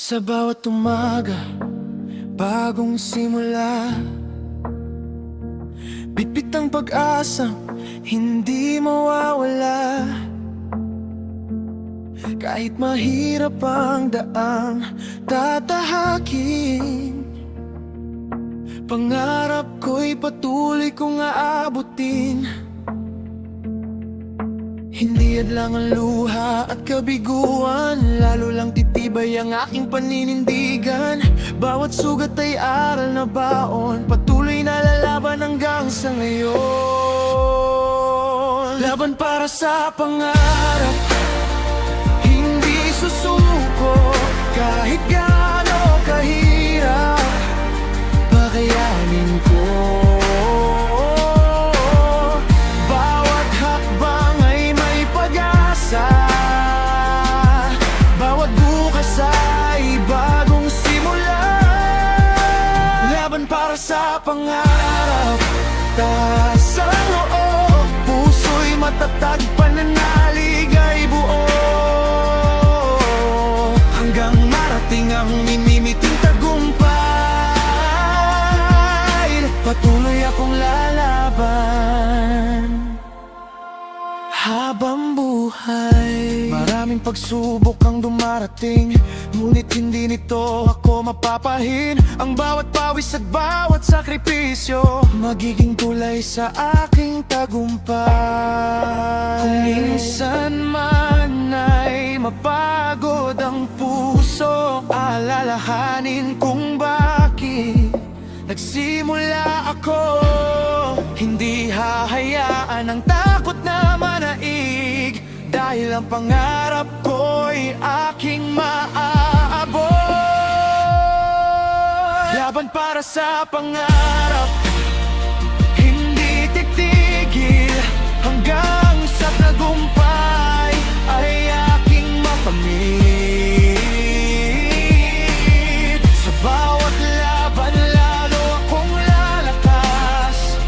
Sa bawat umaga, bagong simula. Bitbit ang pag-asa, hindi mawawala. Kahit mahirap ang daang tatahakin, pangarap ko'y patuloy kong aabutin. Hindi hadlang ang luha at kabiguan, lalo lang titibay ang aking paninindigan. Bawat sugat ay aral na baon, patuloy na lalaban hanggang sa ngayon. Laban para sa pangarap, hindi susuko. Kahit gaano kahirap, pakayanin ko. Bawat hakbang ay may pag-asa, bawat bukas ay bagong simula. Laban para sa pangarap, taas ang loob, puso'y matatag, pananalig ay buo. Hanggang marating ang minimiting tagumpay, patuloy akong lalaban habang buhay. Maraming pagsubok ang dumarating, ngunit hindi nito ako mapapahin. Ang bawat pawis at bawat sakripisyo magiging tulay sa aking tagumpay. Kung minsan man ay mapagod ang puso, alalahanin kung bakit nagsimula ako. Hindi hahayaan ang takot na manaig, dahil ang pangarap ko'y aking maaabot. Laban para sa pangarap, hindi titigil, hanggang sa tagumpay ay aking makamit. Sa bawat laban lalo akong lalakas,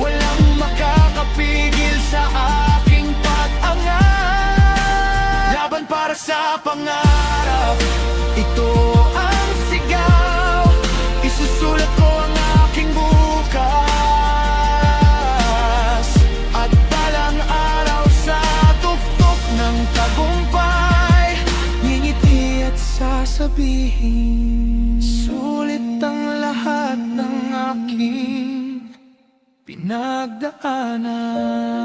walang makakapigil sa aking pag-angat. Laban para sa pangarap, ito ang sigaw, isusulat ko ang aking bukas. At balang araw sa tuktok ng tagumpay, ngingiti at sasabihin, sulit ang lahat ng aking pinagdaanan.